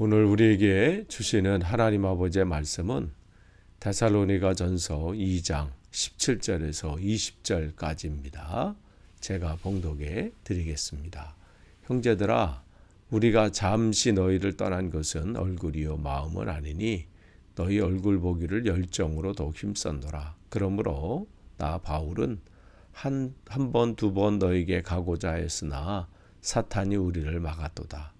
오늘 우리에게 주시는 하나님 아버지의 말씀은 데살로니가전서 2장 17절에서 20절까지입니다. 제가 봉독해 드리겠습니다. 형제들아, 우리가 잠시 너희를 떠난 것은 얼굴이요 마음은 아니니 너희 얼굴 보기를 열정으로 더욱 힘썼노라. 그러므로 나 바울은 한 번, 두 번 너에게 가고자 했으나 사탄이 우리를 막았도다.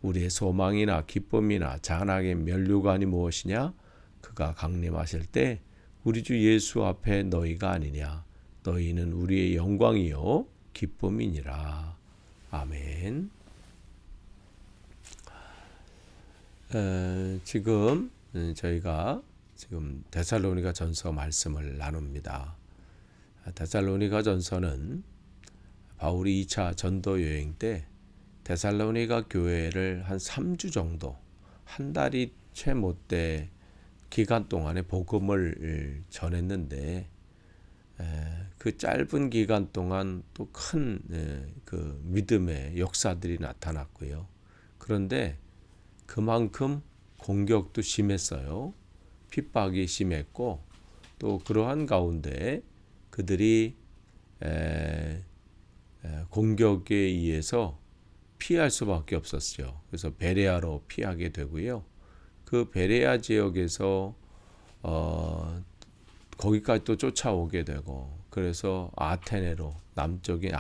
우리의 소망이나 기쁨이나 잔악의 면류관이 무엇이냐? 그가 강림하실 때 우리 주 예수 앞에 너희가 아니냐? 너희는 우리의 영광이요 기쁨이니라. 아멘. 지금 저희가 데살로니가 전서 말씀을 나눕니다. 데살로니가 전서는 바울이 2차 전도 여행 때 데살로니가 교회를 한 3주 정도, 한 달이 채 못돼 기간 동안에 복음을 전했는데, 그 짧은 기간 동안 또 큰 그 믿음의 역사들이 나타났고요. 그런데 그만큼 공격도 심했어요. 핍박이 심했고, 또 그러한 가운데 그들이 공격에 의해서 피할 수밖에 없었죠. 그래서 베레아로 피하게 되고요. 그 베레아 지역에서 거기까지 또 쫓아오게 되고, 그래서 아테네로, 남쪽인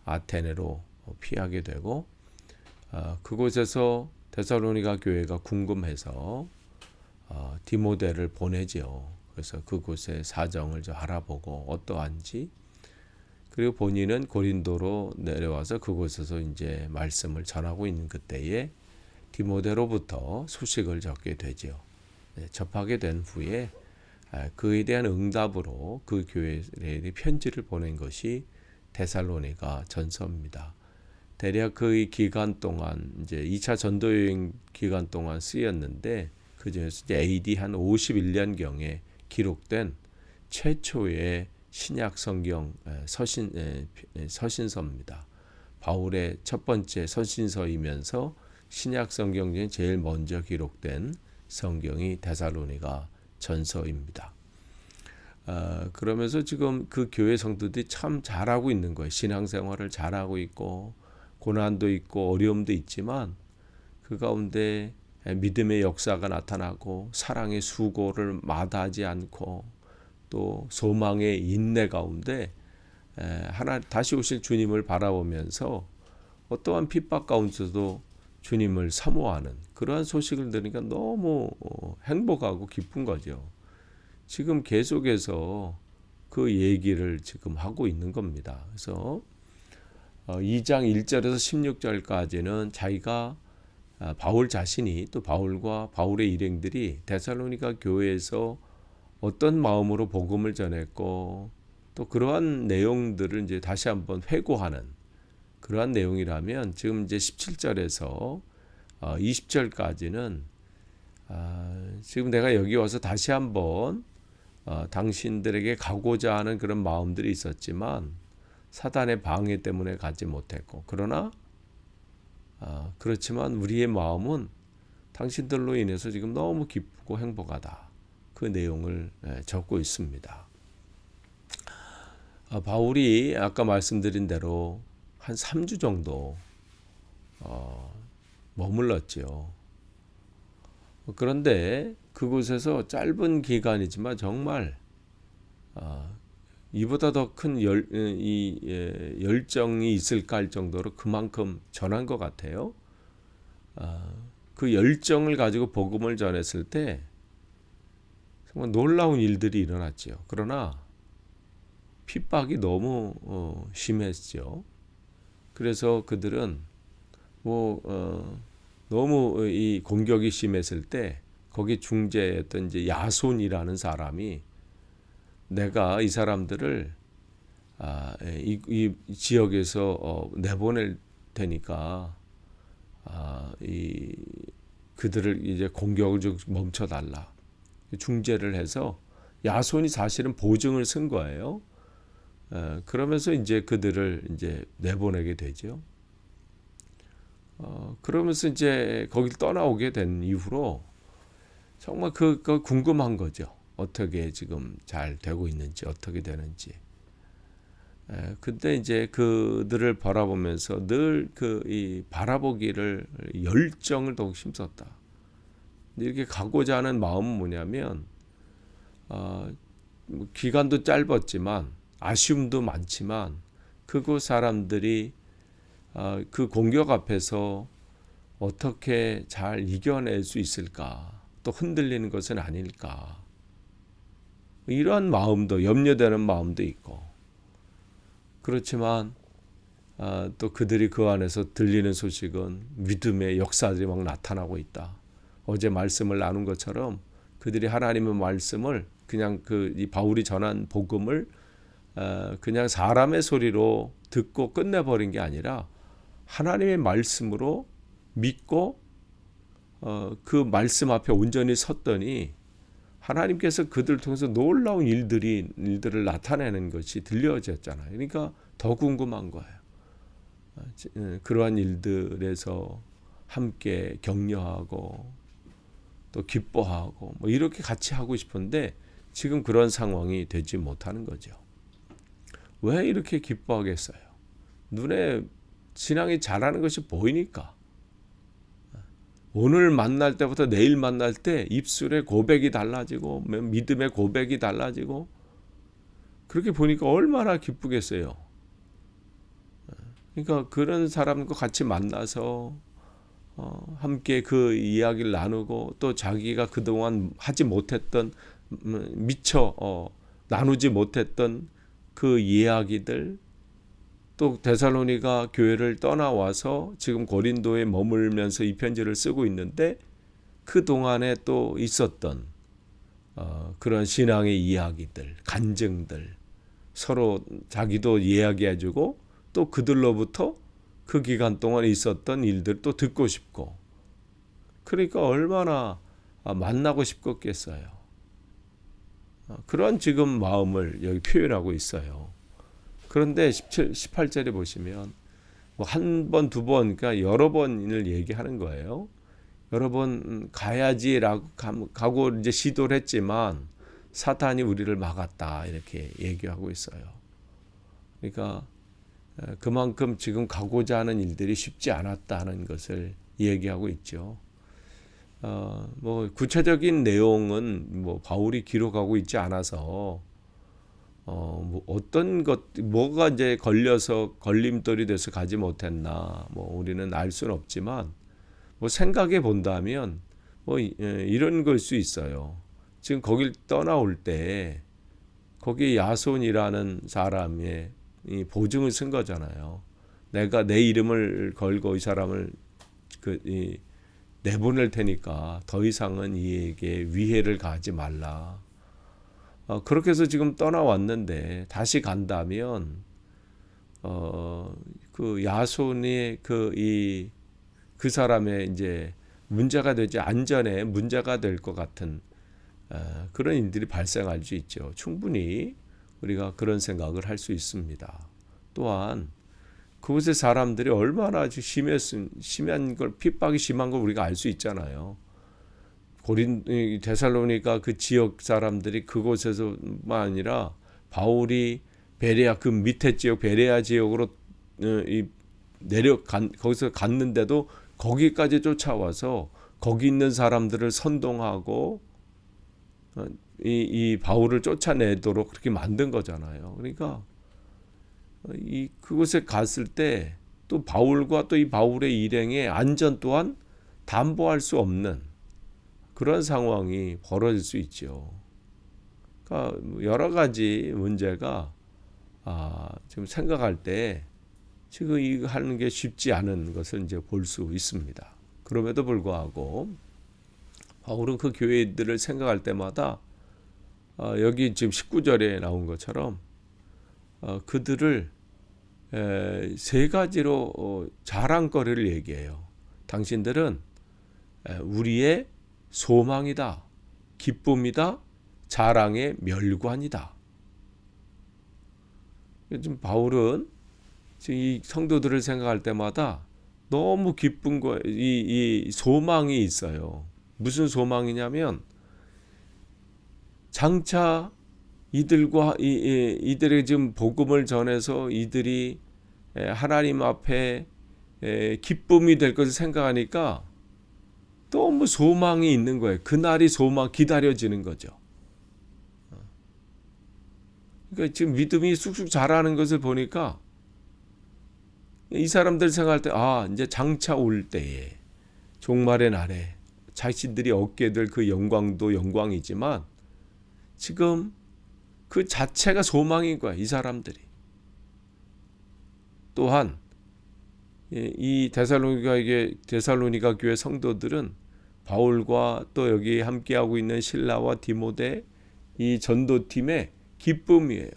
아테네로 피하게 되고, 그곳에서 데살로니가 교회가 궁금해서 디모데를 보내지요. 그래서 그곳의 사정을 좀 알아보고 어떠한지, 그리고 본인은 고린도로 내려와서 그곳에서 이제 말씀을 전하고 있는 그때에 디모데로부터 소식을 접게 되지요. 접하게 된 후에 그에 대한 응답으로 그 교회에 편지를 보낸 것이 데살로니가 전서입니다. 대략 그 기간 동안 이제 2차 전도 여행 기간 동안 쓰였는데, 그 중에서 이제 AD 한 51년경에 기록된 최초의 신약 성경 서신서입니다. 바울의 첫 번째 서신서이면서 신약 성경 중에 제일 먼저 기록된 성경이 데살로니가 전서입니다. 그러면서 지금 그 교회 성도들이 참 잘하고 있는 거예요. 신앙생활을 잘하고 있고 고난도 있고 어려움도 있지만 그 가운데 믿음의 역사가 나타나고 사랑의 수고를 마다하지 않고 또 소망의 인내 가운데 하나 다시 오실 주님을 바라보면서 어떠한 핍박 가운데서도 주님을 사모하는 그러한 소식을 들으니까 너무 행복하고 기쁜 거죠. 지금 계속해서 그 얘기를 지금 하고 있는 겁니다. 그래서 2장 1절에서 16절까지는 자기가 바울 자신이 또 바울과 바울의 일행들이 데살로니가 교회에서 어떤 마음으로 복음을 전했고 또 그러한 내용들을 이제 다시 한번 회고하는 그러한 내용이라면, 지금 이제 17절에서 20절까지는 지금 내가 여기 와서 다시 한번 당신들에게 가고자 하는 그런 마음들이 있었지만 사단의 방해 때문에 가지 못했고, 그러나 그렇지만 우리의 마음은 당신들로 인해서 지금 너무 기쁘고 행복하다. 그 내용을 적고 있습니다. 바울이 아까 말씀드린 대로 한 3주 정도 머물렀죠. 그런데 그곳에서 짧은 기간이지만 정말 이보다 더 큰 열정이 있을까 할 정도로 그만큼 전한 것 같아요. 그 열정을 가지고 복음을 전했을 때 정말 놀라운 일들이 일어났죠. 그러나 핍박이 너무 심했죠. 그래서 그들은 너무 이 공격이 심했을 때 거기 중재했던 이제 야손이라는 사람이 내가 이 사람들을 이 지역에서 내보낼 테니까 그들을 이제 공격을 좀 멈춰달라. 중재를 해서 야손이 사실은 보증을 쓴 거예요. 그러면서 이제 그들을 이제 내보내게 되죠. 그러면서 이제 거길 떠나오게 된 이후로 정말 그 궁금한 거죠. 어떻게 지금 잘 되고 있는지, 어떻게 되는지. 근데 이제 그들을 바라보면서 늘 이 바라보기를 열정을 더욱 힘썼다. 이렇게 가고자 하는 마음은 뭐냐면, 기간도 짧았지만 아쉬움도 많지만 그곳 사람들이 그 공격 앞에서 어떻게 잘 이겨낼 수 있을까? 또 흔들리는 것은 아닐까? 이러한 마음도 염려되는 마음도 있고 그렇지만 또 그들이 그 안에서 들리는 소식은 믿음의 역사들이 막 나타나고 있다. 어제 말씀을 나눈 것처럼 그들이 하나님의 말씀을 그냥 이 바울이 전한 복음을 그냥 사람의 소리로 듣고 끝내버린 게 아니라 하나님의 말씀으로 믿고 그 말씀 앞에 온전히 섰더니 하나님께서 그들을 통해서 놀라운 일들을 나타내는 것이 들려졌잖아요. 그러니까 더 궁금한 거예요. 그러한 일들에서 함께 격려하고 또 기뻐하고 뭐 이렇게 같이 하고 싶은데 지금 그런 상황이 되지 못하는 거죠. 왜 이렇게 기뻐하겠어요? 눈에 신앙이 자라는 것이 보이니까. 오늘 만날 때부터 내일 만날 때 입술의 고백이 달라지고 믿음의 고백이 달라지고 그렇게 보니까 얼마나 기쁘겠어요. 그러니까 그런 사람과 같이 만나서 함께 그 이야기를 나누고 또 자기가 그동안 하지 못했던 미처 나누지 못했던 그 이야기들 또 데살로니가 교회를 떠나와서 지금 고린도에 머물면서 이 편지를 쓰고 있는데 그 동안에 또 있었던 그런 신앙의 이야기들, 간증들 서로 자기도 이야기해주고 또 그들로부터 그 기간 동안 있었던 일들 또 듣고 싶고 그러니까 얼마나 만나고 싶겠어요. 그런 지금 마음을 여기 표현하고 있어요. 그런데 18절에 보시면 뭐 한 번, 두 번, 그러니까 여러 번을 얘기하는 거예요. 여러 번 가야지라고 가고 이제 시도를 했지만 사탄이 우리를 막았다 이렇게 얘기하고 있어요. 그러니까 그만큼 지금 가고자 하는 일들이 쉽지 않았다는 것을 얘기하고 있죠. 뭐 구체적인 내용은 뭐 바울이 기록하고 있지 않아서 뭐 어떤 뭐가 이제 걸려서 걸림돌이 돼서 가지 못했나 뭐 우리는 알 수는 없지만 뭐 생각해 본다면 뭐 이런 걸 수 있어요. 지금 거길 떠나올 때 거기 야손이라는 사람의 이 보증을 쓴 거잖아요. 내가 내 이름을 걸고 이 사람을 내보낼 테니까 더 이상은 이에게 위해를 가하지 말라. 그렇게 해서 지금 떠나왔는데 다시 간다면 그 야손이 그 사람의 이제 문제가 되지 안전에 문제가 될 것 같은 그런 일들이 발생할 수 있죠. 충분히 우리가 그런 생각을 할 수 있습니다. 또한 그곳의 사람들이 얼마나 심한 걸 핍박이 심한 걸 우리가 알 수 있잖아요. 데살로니가 그 지역 사람들이 그곳에서만 아니라 바울이 베레아 그 밑에 지역 베레아 지역으로 거기서 갔는데도 거기까지 쫓아와서 거기 있는 사람들을 선동하고 이 바울을 쫓아내도록 그렇게 만든 거잖아요. 그러니까 그곳에 갔을 때 또 바울과 또 이 바울의 일행의 안전 또한 담보할 수 없는 그런 상황이 벌어질 수 있죠. 그러니까 여러 가지 문제가 지금 생각할 때 지금 이거 하는 게 쉽지 않은 것을 이제 볼 수 있습니다. 그럼에도 불구하고 바울은 그 교회들을 생각할 때마다 여기 지금 19절에 나온 것처럼 그들을 세 가지로 자랑거리를 얘기해요. 당신들은 우리의 소망이다, 기쁨이다, 자랑의 멸관이다. 지금 바울은 이 성도들을 생각할 때마다 너무 기쁜 거예요. 이 소망이 있어요. 무슨 소망이냐면 장차 이들과 이들에게 지금 복음을 전해서 이들이 하나님 앞에 기쁨이 될 것을 생각하니까 너무 소망이 있는 거예요. 그날이 기다려지는 거죠. 그러니까 지금 믿음이 쑥쑥 자라는 것을 보니까 이 사람들 생각할 때 이제 장차 올 때에 종말의 날에 자신들이 얻게 될 그 영광도 영광이지만 지금 그 자체가 소망인 거야. 이 사람들이. 또한 이 데살로니가 교회 성도들은 바울과 또 여기 함께하고 있는 실라와 디모데 이 전도팀의 기쁨이에요.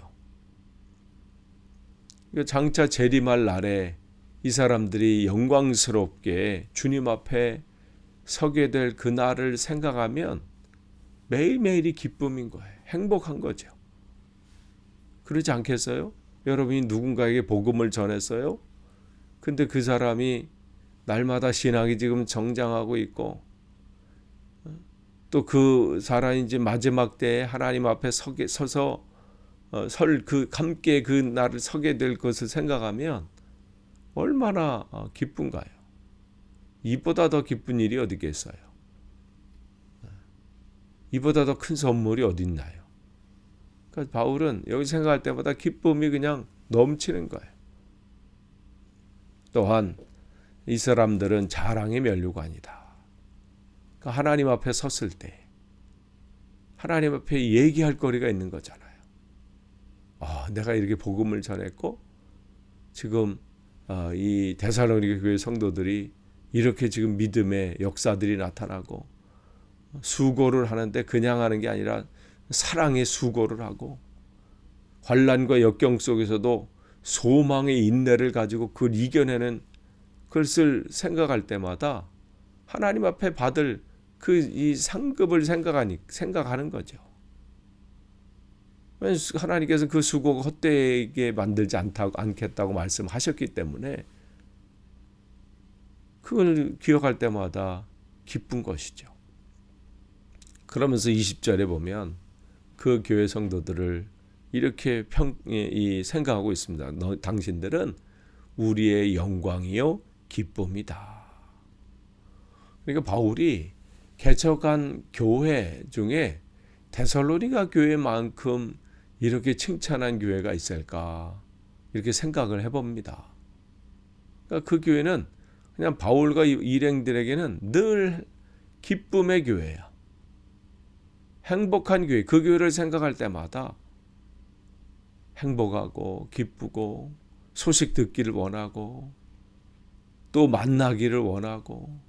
장차 재림할 날에 이 사람들이 영광스럽게 주님 앞에 서게 될 그날을 생각하면 매일매일이 기쁨인 거예요. 행복한 거죠. 그러지 않겠어요? 여러분이 누군가에게 복음을 전했어요? 근데 그 사람이 날마다 신앙이 지금 정장하고 있고 또 그 사람이 이제 마지막 때에 하나님 앞에 서서 함께 그 날을 서게 될 것을 생각하면 얼마나 기쁜가요? 이보다 더 기쁜 일이 어디 있겠어요? 이보다 더 큰 선물이 어디 있나요? 그러니까 바울은 여기 생각할 때마다 기쁨이 그냥 넘치는 거예요. 또한 이 사람들은 자랑의 면류관이다. 그러니까 하나님 앞에 섰을 때 하나님 앞에 얘기할 거리가 있는 거잖아요. 내가 이렇게 복음을 전했고 지금 이 데살로니가 교회 성도들이 이렇게 지금 믿음의 역사들이 나타나고 수고를 하는데 그냥 하는 게 아니라 사랑의 수고를 하고 환난과 역경 속에서도 소망의 인내를 가지고 그걸 이겨내는 것을 생각할 때마다 하나님 앞에 받을 이 상급을 생각하는 거죠. 하나님께서 그 수고가 헛되게 만들지 않겠다고 말씀하셨기 때문에 그걸 기억할 때마다 기쁜 것이죠. 그러면서 20절에 보면 그 교회 성도들을 이렇게 생각하고 있습니다. 당신들은 우리의 영광이요 기쁨이다. 그러니까 바울이 개척한 교회 중에 데살로니가 교회만큼 이렇게 칭찬한 교회가 있을까 이렇게 생각을 해봅니다. 그러니까 그 교회는 그냥 바울과 일행들에게는 늘 기쁨의 교회야. 행복한 교회. 그 교회를 생각할 때마다 행복하고 기쁘고 소식 듣기를 원하고 또 만나기를 원하고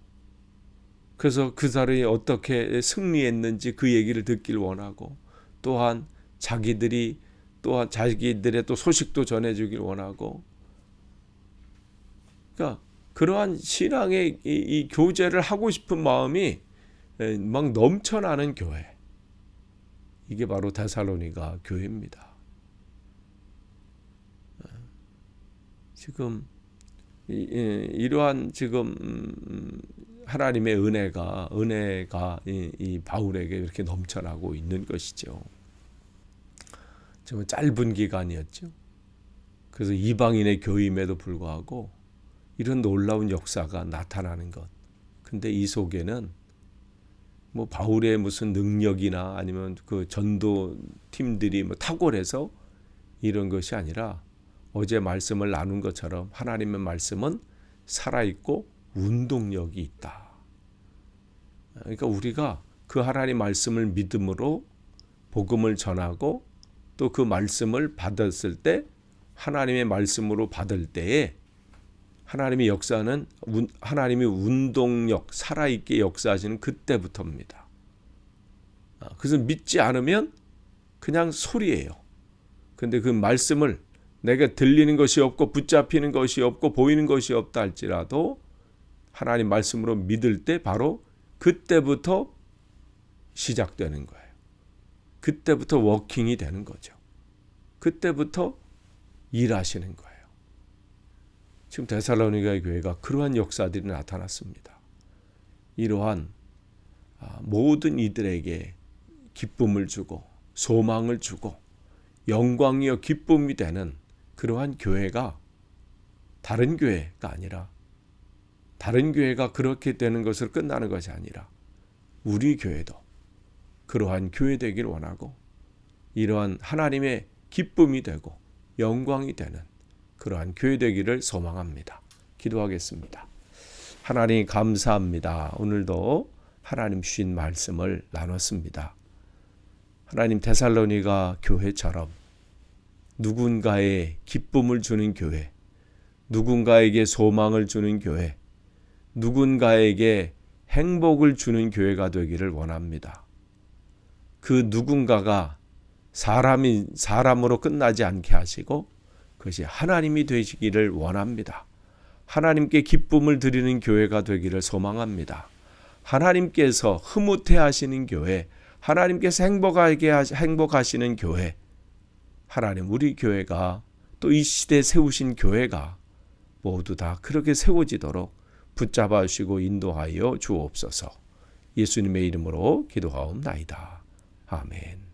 그래서 그 사람이 어떻게 승리했는지 그 얘기를 듣기를 원하고 또한 자기들의 또 소식도 전해주길 원하고 그러니까 그러한 신앙의 이 교제를 하고 싶은 마음이 막 넘쳐나는 교회. 이게 바로 데살로니가 교회입니다. 지금 이러한 지금 하나님의 은혜가 이 바울에게 이렇게 넘쳐나고 있는 것이죠. 정말 짧은 기간이었죠. 그래서 이방인의 교임에도 불구하고 이런 놀라운 역사가 나타나는 것. 근데 이 속에는 뭐 바울의 무슨 능력이나 아니면 그 전도 팀들이 뭐 탁월해서 이런 것이 아니라 어제 말씀을 나눈 것처럼 하나님의 말씀은 살아있고 운동력이 있다. 그러니까 우리가 그 하나님 말씀을 믿음으로 복음을 전하고 또 그 말씀을 받았을 때 하나님의 말씀으로 받을 때에 하나님의 역사는 하나님이 운동력 살아있게 역사하시는 그때부터입니다. 그래서 믿지 않으면 그냥 소리예요. 근데 그 말씀을 내가 들리는 것이 없고 붙잡히는 것이 없고 보이는 것이 없다 할지라도 하나님 말씀으로 믿을 때 바로 그때부터 시작되는 거예요. 그때부터 워킹이 되는 거죠. 그때부터 일하시는 거예요. 지금 데살로니가 교회가 그러한 역사들이 나타났습니다. 이러한 모든 이들에게 기쁨을 주고 소망을 주고 영광이요 기쁨이 되는 그러한 교회가 다른 교회가 아니라, 다른 교회가 그렇게 되는 것으로 끝나는 것이 아니라 우리 교회도 그러한 교회 되길 원하고 이러한 하나님의 기쁨이 되고 영광이 되는 그러한 교회 되기를 소망합니다. 기도하겠습니다. 하나님 감사합니다. 오늘도 하나님 주신 말씀을 나눴습니다. 하나님 데살로니가 교회처럼 누군가의 기쁨을 주는 교회, 누군가에게 소망을 주는 교회, 누군가에게 행복을 주는 교회가 되기를 원합니다. 그 누군가가 사람으로 끝나지 않게 하시고 그것이 하나님이 되시기를 원합니다. 하나님께 기쁨을 드리는 교회가 되기를 소망합니다. 하나님께서 흐뭇해 하시는 교회, 하나님께서 행복하시는 교회, 하나님 우리 교회가 또 이 시대에 세우신 교회가 모두 다 그렇게 세워지도록 붙잡아 주시고 인도하여 주옵소서. 예수님의 이름으로 기도하옵나이다. 아멘.